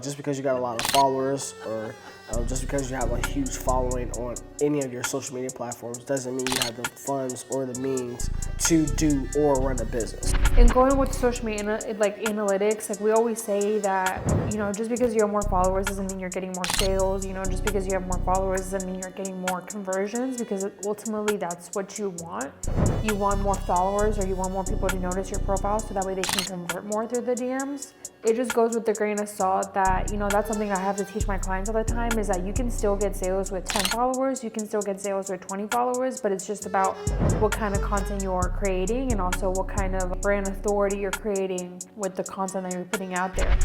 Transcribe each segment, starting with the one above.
like just because you got a lot of followers or just because you have a huge following on any of your social media platforms doesn't mean you have the funds or the means to do or run a business. And going with social media, like analytics, like we always say that, just because you have more followers doesn't mean you're getting more sales. Just because you have more followers doesn't mean you're getting more conversions, because ultimately that's what you want. You want more followers, or you want more people to notice your profile so that way they can convert more through the DMs. It just goes with the grain of salt that, that's something I have to teach my clients all the time, is that you can still get sales with 10 followers, you can still get sales with 20 followers, but it's just about what kind of content you're creating and also what kind of brand authority you're creating with the content that you're putting out there.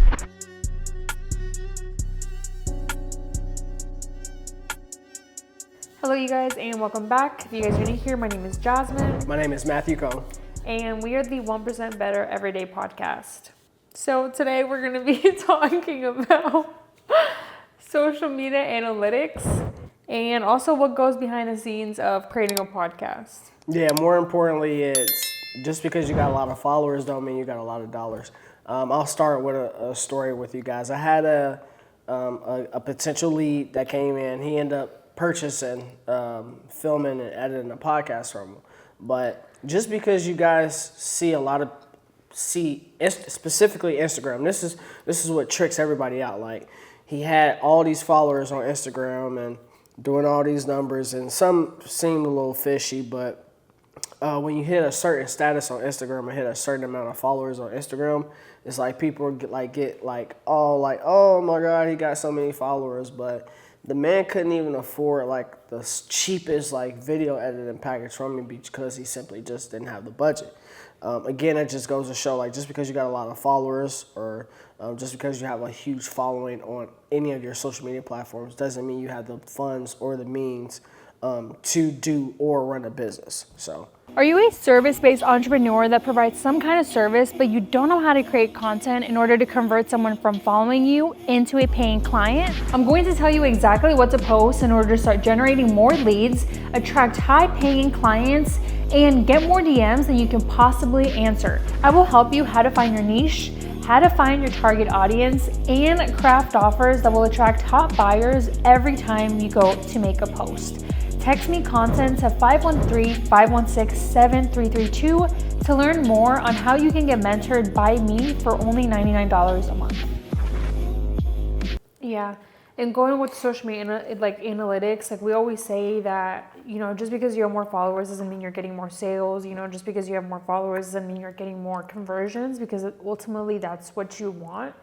Hello you guys, and welcome back. If you guys are new here, my name is Jasmine. My name is Matthew Cohn. And we are the 1% Better Everyday Podcast. So today we're going to be talking about social media analytics and also what goes behind the scenes of creating a podcast. Yeah, more importantly, it's just because you got a lot of followers don't mean you got a lot of dollars. I'll start with a story with you guys. I had a potential lead that came in. He ended up purchasing, filming and editing a podcast from him. But just because you guys see specifically Instagram, this is what tricks everybody out. Like, he had all these followers on Instagram and doing all these numbers, and some seemed a little fishy, but when you hit a certain status on Instagram or hit a certain amount of followers on Instagram, it's like people get oh my God, he got so many followers. But the man couldn't even afford like the cheapest like video editing package from me because he simply just didn't have the budget. Again, it just goes to show, like, just because you got a lot of followers or just because you have a huge following on any of your social media platforms doesn't mean you have the funds or the means to do or run a business. So, are you a service-based entrepreneur that provides some kind of service, but you don't know how to create content in order to convert someone from following you into a paying client? I'm going to tell you exactly what to post in order to start generating more leads, attract high-paying clients, and get more DMs than you can possibly answer. I will help you how to find your niche, how to find your target audience, and craft offers that will attract top buyers every time you go to make a post. Text me content to 513-516-7332 to learn more on how you can get mentored by me for only $99 a month. Yeah, and going with social media, like analytics, like we always say that, just because you have more followers doesn't mean you're getting more sales. Just because you have more followers doesn't mean you're getting more conversions, because ultimately that's what you want.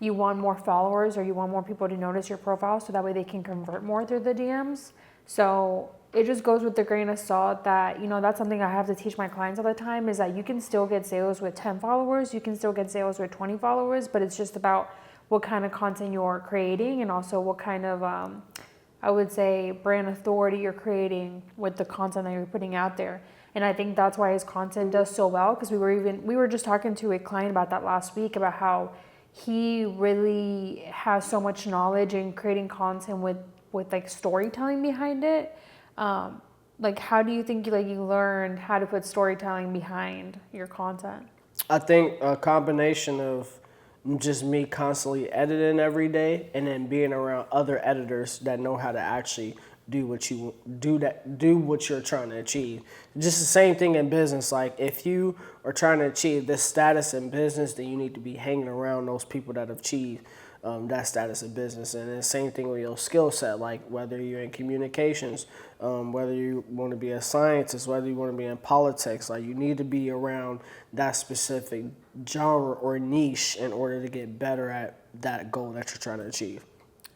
You want more followers, or you want more people to notice your profile so that way they can convert more through the DMs. So it just goes with the grain of salt that, that's something I have to teach my clients all the time, is that you can still get sales with 10 followers, you can still get sales with 20 followers, but it's just about what kind of content you're creating and also what kind of, I would say, brand authority you're creating with the content that you're putting out there. And I think that's why his content does so well, because we were just talking to a client about that last week, about how he really has so much knowledge in creating content with like storytelling behind it. Like, how do you think you learned how to put storytelling behind your content? I think a combination of just me constantly editing every day and then being around other editors that know how to actually do what you're trying to achieve. Just the same thing in business. Like, if you are trying to achieve this status in business, then you need to be hanging around those people that have achieved that status in business. And the same thing with your skill set, like whether you're in communications, whether you want to be a scientist, whether you want to be in politics, like you need to be around that specific genre or niche in order to get better at that goal that you're trying to achieve.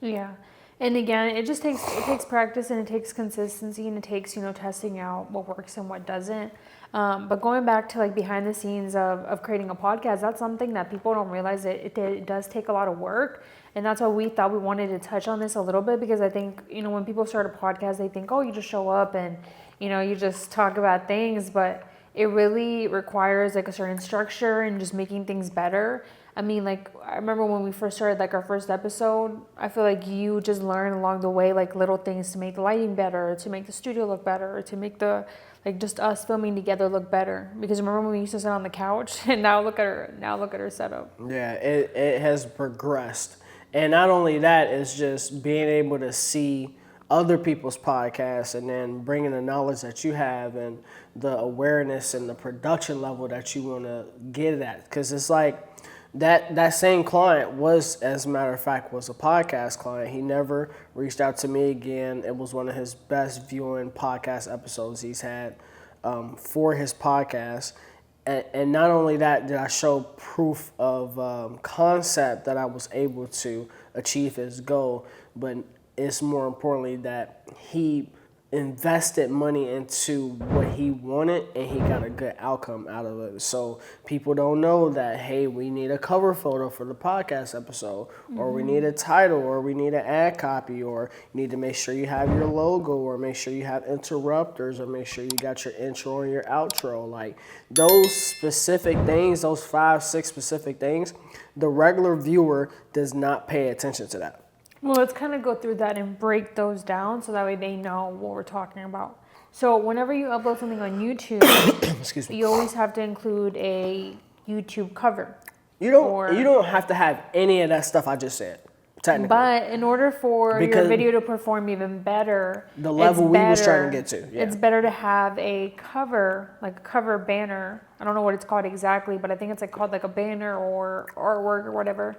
Yeah. And again, it takes practice, and it takes consistency, and it takes, testing out what works and what doesn't. But going back to like behind the scenes of creating a podcast, that's something that people don't realize. It does take a lot of work. And that's why we thought we wanted to touch on this a little bit, because I think, when people start a podcast, they think, oh, you just show up and, you just talk about things. But it really requires like a certain structure and just making things better. I mean, like, I remember when we first started, like, our first episode, I feel like you just learn along the way, like, little things to make the lighting better, to make the studio look better, to make the, like, just us filming together look better. Because remember when we used to sit on the couch, and now look at her setup. Yeah, it has progressed. And not only that, it's just being able to see other people's podcasts and then bringing the knowledge that you have and the awareness and the production level that you want to get at. Because it's like that same client was, as a matter of fact, was a podcast client. He never reached out to me again. It was one of his best viewing podcast episodes he's had for his podcast. And not only that, did I show proof of concept that I was able to achieve his goal, but it's more importantly that he invested money into what he wanted and he got a good outcome out of it. So people don't know that, hey, we need a cover photo for the podcast episode, or we need a title, or we need an ad copy, or you need to make sure you have your logo, or make sure you have interrupters, or make sure you got your intro and your outro. Like those specific things, those 5-6 specific things, the regular viewer does not pay attention to that. Well, let's kind of go through that and break those down so that way they know what we're talking about. So whenever you upload something on YouTube, Excuse me. you always have to include a YouTube cover. You don't have to have any of that stuff I just said, technically. But in order for your video to perform even better, the level we was trying to get to, it's better to have a cover, like a cover banner. I don't know what it's called exactly, but I think it's like called like a banner or artwork or whatever.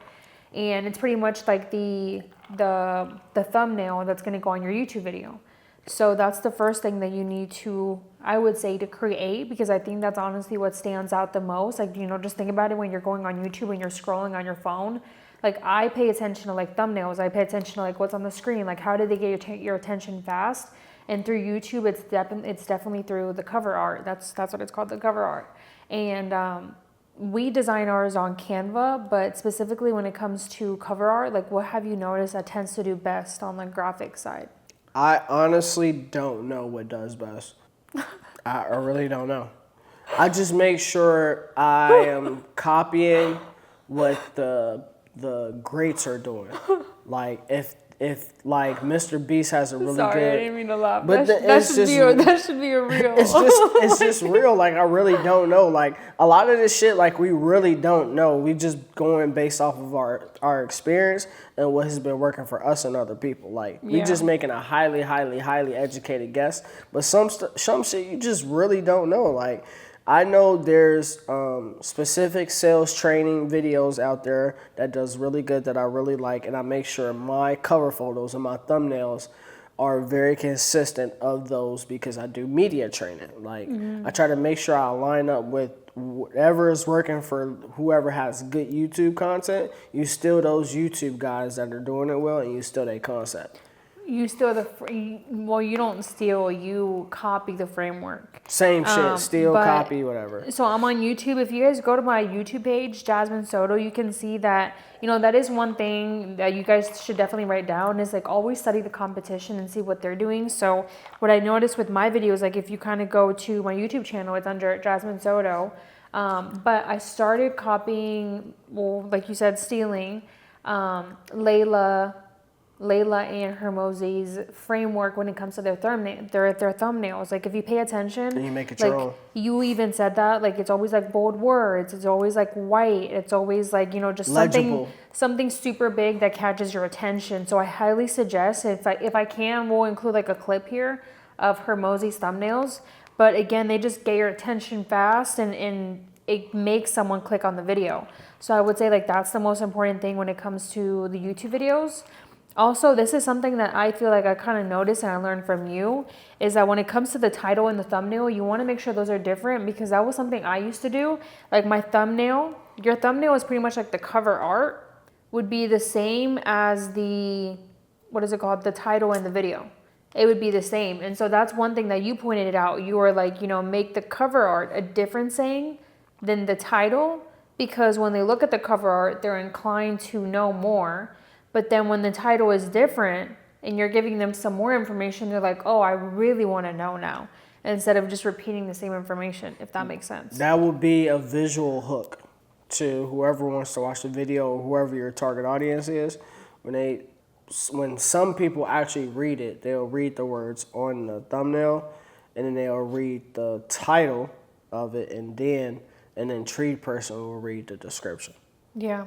And it's pretty much like the thumbnail that's going to go on your YouTube video. So that's the first thing that you need to, I would say, to create, because I think that's honestly what stands out the most. Like, you know, just think about it when you're going on YouTube and you're scrolling on your phone. Like, I pay attention to like thumbnails. I pay attention to like what's on the screen. Like, how did they get your attention fast? And through YouTube, it's definitely through the cover art. That's what it's called, the cover art. And we design ours on Canva, but specifically when it comes to cover art, like what have you noticed that tends to do best on the graphic side? I honestly don't know what does best. I really don't know. I just make sure I am copying what the greats are doing. Like if like Mr. Beast has a really Sorry, good. I didn't mean to laugh. But that should be a real. It's just real. Like I really don't know. Like a lot of this shit, like we really don't know. We just going based off of our experience and what has been working for us and other people. Like we just making a highly educated guess. But some shit you just really don't know. Like I know there's specific sales training videos out there that does really good that I really like, and I make sure my cover photos and my thumbnails are very consistent of those because I do media training. Like I try to make sure I line up with whatever is working for whoever has good YouTube content. You steal those YouTube guys that are doing it well, and you steal their concept. You steal you don't steal, you copy the framework. Same shit, steal, copy, whatever. So I'm on YouTube. If you guys go to my YouTube page, Jasmine Soto, you can see that, you know, that is one thing that you guys should definitely write down is like always study the competition and see what they're doing. So what I noticed with my videos, like if you kind of go to my YouTube channel, it's under Jasmine Soto. But I started copying, well, like you said, stealing Layla and Hermose's framework when it comes to their thumbnails. Like if you pay attention, and you make it your own. You even said that, like it's always like bold words, it's always like white, it's always like, you know, just something super big that catches your attention. So I highly suggest, if I can, we'll include like a clip here of Hermose's thumbnails. But again, they just get your attention fast and it makes someone click on the video. So I would say like that's the most important thing when it comes to the YouTube videos. Also, this is something that I feel like I kind of noticed and I learned from you, is that when it comes to the title and the thumbnail, you want to make sure those are different, because that was something I used to do. Like my thumbnail, your thumbnail is pretty much like the cover art would be the same as the, the title and the video. It would be the same. And so that's one thing that you pointed out. You were like, you know, make the cover art a different saying than the title, because when they look at the cover art, they're inclined to know more. But then when the title is different and you're giving them some more information, they're like, oh, I really want to know now, instead of just repeating the same information, if that makes sense. That would be a visual hook to whoever wants to watch the video or whoever your target audience is. When some people actually read it, they'll read the words on the thumbnail, and then they'll read the title of it, and then an intrigued person will read the description. Yeah.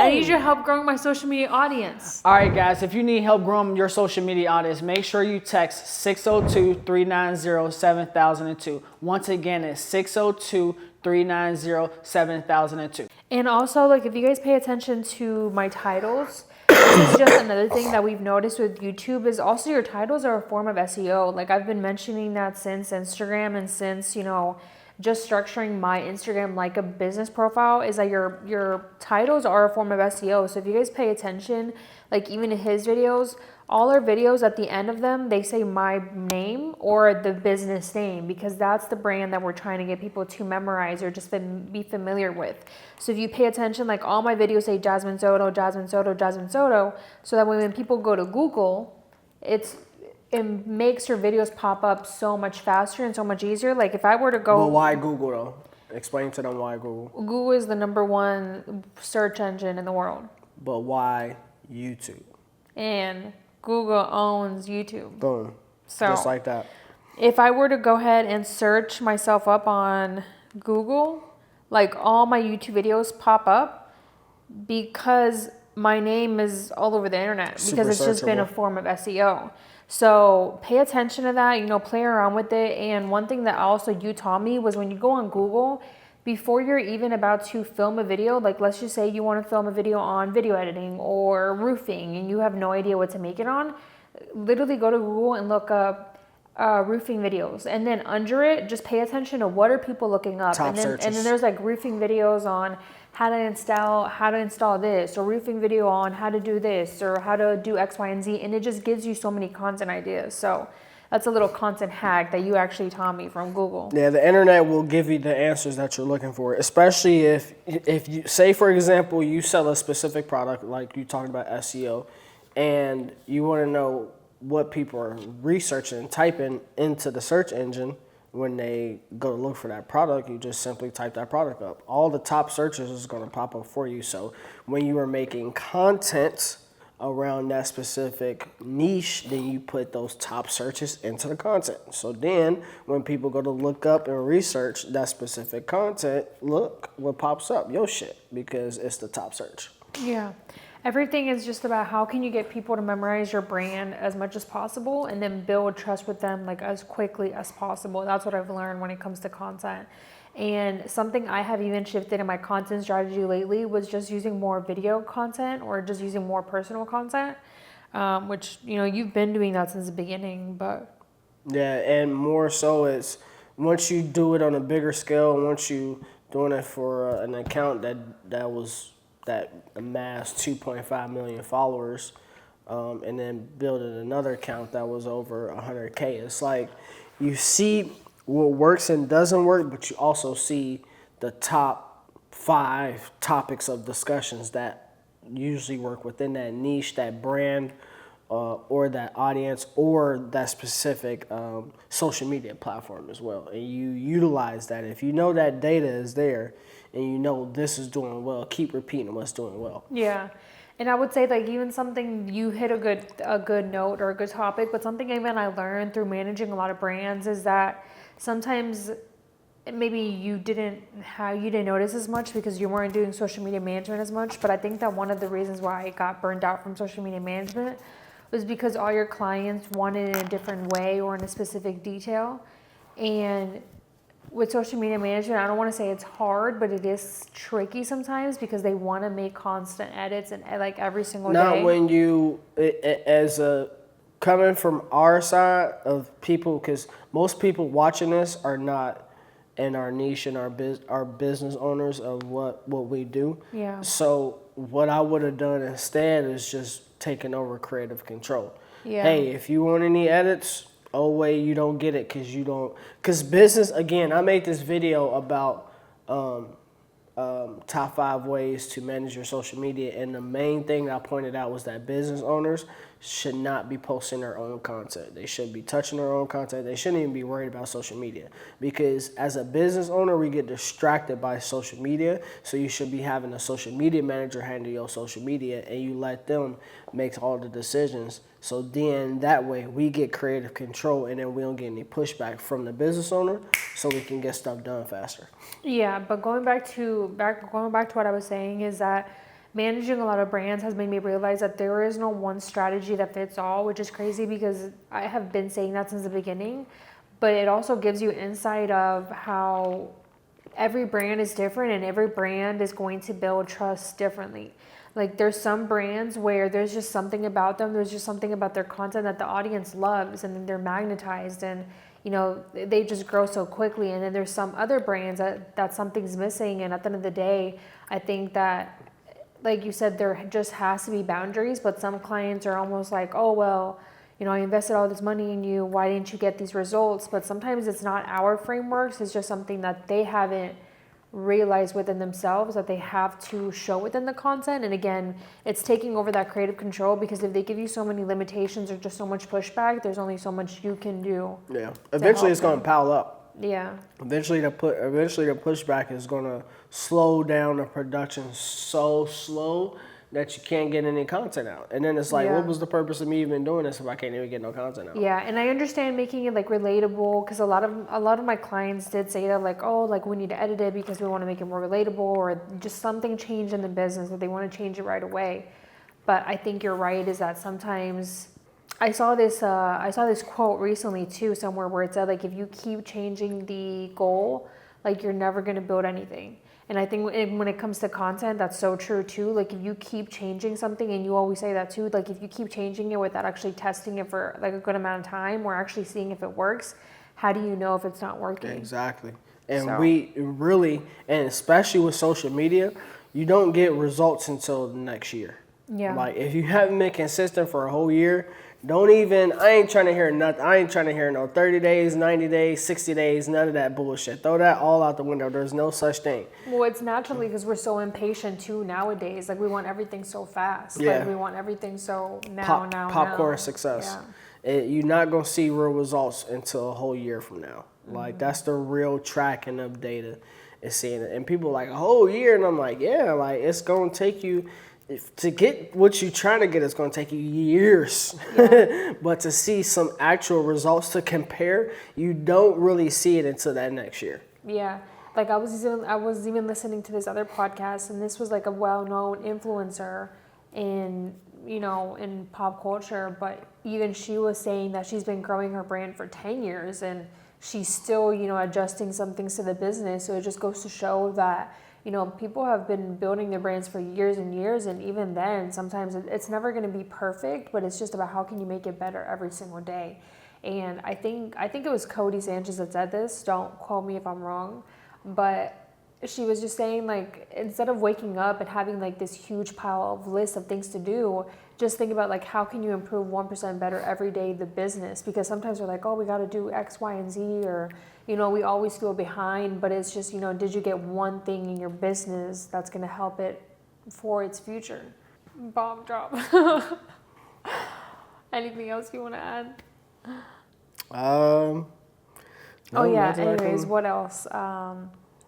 I need your help growing my social media audience. All right, guys, if you need help growing your social media audience, make sure you text 602-390-7002. Once again, it's 602-390-7002. And also, like, if you guys pay attention to my titles, this is just another thing that we've noticed with YouTube is also your titles are a form of SEO. Like, I've been mentioning that since Instagram and since, you know, just structuring my Instagram like a business profile is that your titles are a form of SEO. So if you guys pay attention, like even in his videos, all our videos at the end of them, they say my name or the business name because that's the brand that we're trying to get people to memorize or just be familiar with. So if you pay attention, like all my videos say Jasmine Soto, Jasmine Soto, Jasmine Soto, so that when people go to Google, it makes your videos pop up so much faster and so much easier. Like if I were to go... Well, why Google though? Explain to them why Google. Google is the #1 search engine in the world. But why YouTube? And Google owns YouTube. Boom. So just like that. If I were to go ahead and search myself up on Google, like all my YouTube videos pop up because my name is all over the internet because it's just been a form of SEO. So pay attention to that, you know, play around with it. And one thing that also you taught me was when you go on Google, before you're even about to film a video, like let's just say you want to film a video on video editing or roofing and you have no idea what to make it on, literally go to Google and look up roofing videos, and then under it, just pay attention to what are people looking up. Top searches. And then there's like roofing videos on how to install this, or roofing video on how to do this, or how to do X, Y, and Z, and it just gives you so many content ideas. So that's a little content hack that you actually taught me from Google. Yeah, the internet will give you the answers that you're looking for, especially if you say, for example, you sell a specific product, like you talked about SEO, and you want to know what people are researching and typing into the search engine. When they go to look for that product, you just simply type that product up. All the top searches is going to pop up for you. So when you are making content around that specific niche, then you put those top searches into the content. So then when people go to look up and research that specific content, look what pops up, your shit, because it's the top search. Yeah. Everything is just about how can you get people to memorize your brand as much as possible and then build trust with them like as quickly as possible. That's what I've learned when it comes to content. And something I have even shifted in my content strategy lately was just using more video content or just using more personal content, which, you know, you've been doing that since the beginning, but. Yeah, and more so it's once you do it on a bigger scale, once you doing it for an account that amassed 2.5 million followers, and then building another account that was over 100K. It's like you see what works and doesn't work, but you also see the top 5 topics of discussions that usually work within that niche, that brand, or that audience, or that specific social media platform as well. And you utilize that. If you know that data is there and you know this is doing well, keep repeating what's doing well. Yeah. And I would say like even something you hit a good note or a good topic, but something even I learned through managing a lot of brands is that sometimes maybe you didn't notice as much because you weren't doing social media management as much. But I think that one of the reasons why I got burned out from social media management was because all your clients wanted it in a different way or in a specific detail. And with social media management, I don't want to say it's hard, but it is tricky sometimes because they want to make constant edits and like every single day. Not when you, coming from our side of people, because most people watching this are not in our niche and our business owners of what we do. Yeah. So what I would have done instead is just taking over creative control. Yeah. Hey, if you want any edits, oh wait, you don't get it because business, again, I made this video about top 5 ways to manage your social media, and the main thing I pointed out was that business owners should not be posting their own content. They should be touching their own content. They shouldn't even be worried about social media, because as a business owner, we get distracted by social media. So you should be having a social media manager handle your social media, and you let them make all the decisions. So then that way we get creative control, and then we don't get any pushback from the business owner, so we can get stuff done faster. Yeah, but going back to what I was saying is that managing a lot of brands has made me realize that there is no one strategy that fits all, which is crazy because I have been saying that since the beginning. But it also gives you insight of how every brand is different and every brand is going to build trust differently. Like there's some brands where there's just something about them, there's just something about their content that the audience loves, and then they're magnetized, and you know, they just grow so quickly. And then there's some other brands that something's missing, and at the end of the day, I think that, like you said, there just has to be boundaries. But some clients are almost like, oh well, you know, I invested all this money in you, why didn't you get these results? But sometimes it's not our frameworks, it's just something that they haven't realized within themselves that they have to show within the content. And again, it's taking over that creative control, because if they give you so many limitations or just so much pushback, there's only so much you can do. Yeah. Eventually it's going to pile up. Yeah. Eventually the pushback is going to slow down the production so slow that you can't get any content out. And then it's like, what was the purpose of me even doing this if I can't even get no content out? Yeah, and I understand making it like relatable, because a lot of my clients did say that, like, oh, like we need to edit it because we want to make it more relatable, or just something changed in the business that they want to change it right away. But I think you're right, is that sometimes I saw this quote recently too somewhere where it said, like, if you keep changing the goal, like you're never going to build anything. And I think when it comes to content, that's so true too. Like if you keep changing something, and you always say that too, like if you keep changing it without actually testing it for like a good amount of time or actually seeing if it works, how do you know if it's not working? Exactly. And we really, and especially with social media, you don't get results until the next year. Yeah. Like if you haven't been consistent for a whole year, I ain't trying to hear nothing. I ain't trying to hear no 30 days, 90 days, 60 days, none of that bullshit. Throw that all out the window. There's no such thing. Well, it's naturally because we're so impatient too nowadays. Like we want everything so fast. Yeah. Like we want everything so Popcorn success. Yeah. You're not going to see real results until a whole year from now. Like that's the real tracking of data, is seeing it. And people are like, a whole year? And I'm like, yeah, like it's going to take you, to get what you're trying to get, it's going to take you years. Yeah. But to see some actual results to compare, you don't really see it until that next year. Yeah. Like I was even listening to this other podcast, and this was like a well-known influencer in pop culture, but even she was saying that she's been growing her brand for 10 years and she's still, adjusting some things to the business. So it just goes to show that, people have been building their brands for years and years, and even then, sometimes it's never going to be perfect, but it's just about how can you make it better every single day. And I think it was Cody Sanchez that said this. Don't quote me if I'm wrong, but she was just saying, like, instead of waking up and having like this huge pile of list of things to do, just think about like how can you improve 1% better every day the business, because sometimes we're like, oh, we got to do X, Y, and Z, or we always feel behind, but it's just, did you get one thing in your business that's going to help it for its future? Bomb drop. Anything else you want to add? No, anyways, what else?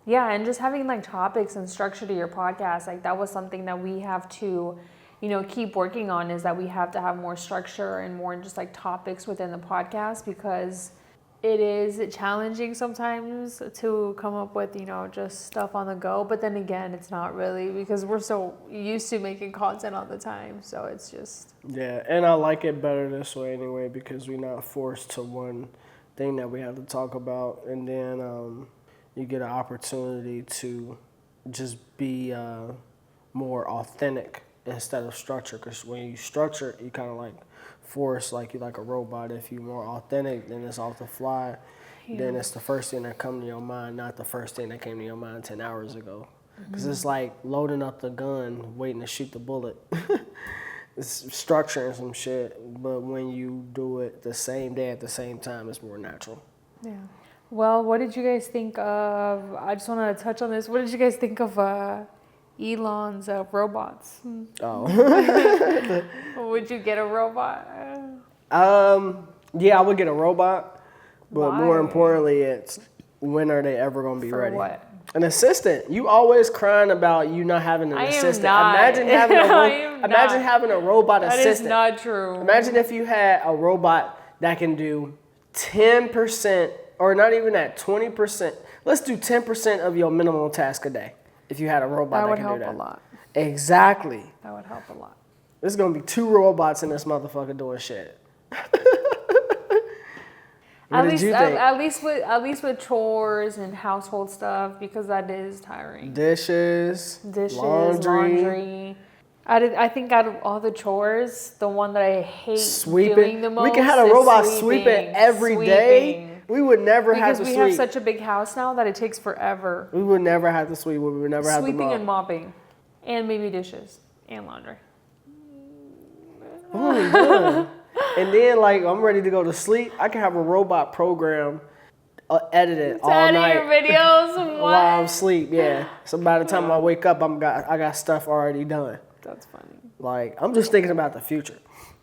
Yeah, and just having like topics and structure to your podcast, like that was something that we have to, keep working on, is that we have to have more structure and more just like topics within the podcast, because it is challenging sometimes to come up with, just stuff on the go. But then again, it's not really, because we're so used to making content all the time. So it's just. Yeah, and I like it better this way anyway, because we're not forced to one thing that we have to talk about. And then you get an opportunity to just be more authentic instead of structure. Because when you structure, you kind of like force, like you're like a robot. If you're more authentic, then it's off the fly. Yeah. Then it's the first thing that comes to your mind, not the first thing that came to your mind 10 hours ago. Because it's like loading up the gun, waiting to shoot the bullet. It's structuring some shit, but when you do it the same day at the same time, it's more natural. Yeah. Well, what did you guys think of, I just want to touch on this, what did you guys think of Elon's robots? Oh. Would you get a robot? Yeah, I would get a robot, but Why? More importantly, it's when are they ever going to be ready? For what? An assistant. You always crying about you not having an assistant. Imagine having having a robot assistant. That is not true. Imagine if you had a robot that can do 10%, or not even that, 20%. Let's do 10% of your minimum task a day. If you had a robot that can do that. That would help a lot. Exactly. That would help a lot. There's gonna be 2 robots in this motherfucker doing shit. What did you think? At least with chores and household stuff, because that is tiring. Dishes, laundry. I think out of all the chores, the one that I hate Sweeping. doing the most We could have a is robot sweeping every day. We would never have to because sweep. we have such a big house now that it takes forever. We would never have to sweep. We would never have to Sweeping mop. and mopping, and maybe dishes and laundry. Ooh, good. And then, like, I'm ready to go to sleep. I can have a robot program edit it all Edit night your videos while I'm asleep. Yeah. So by the time I wake up, I got stuff already done. That's funny. Like, I'm just thinking about the future.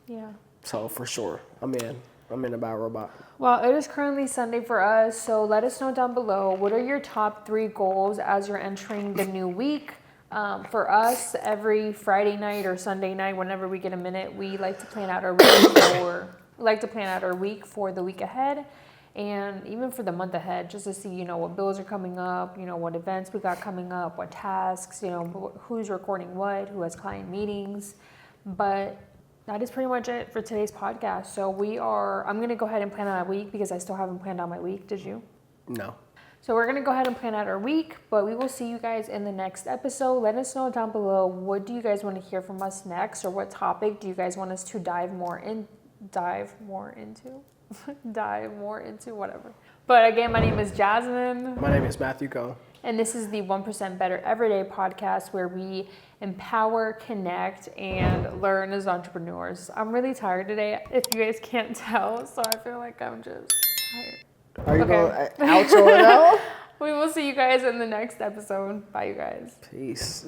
Yeah. So for sure, I'm in about robot. Well, it is currently Sunday for us, so let us know down below, what are your top 3 goals as you're entering the new week? For us, every Friday night or Sunday night, whenever we get a minute, we like to plan out our week for the week ahead, and even for the month ahead, just to see, what bills are coming up, what events we got coming up, what tasks, who's recording what, who has client meetings. But that is pretty much it for today's podcast. So I'm going to go ahead and plan out my week because I still haven't planned out my week. Did you? No. So we're going to go ahead and plan out our week, but we will see you guys in the next episode. Let us know down below, what do you guys want to hear from us next, or what topic do you guys want us to dive more into, whatever. But again, my name is Jasmine. My name is Matthew Coe. And this is the 1% Better Everyday podcast, where we empower, connect, and learn as entrepreneurs. I'm really tired today, if you guys can't tell, so I feel like I'm just tired. Are you going to outro it out? We will see you guys in the next episode. Bye, you guys. Peace.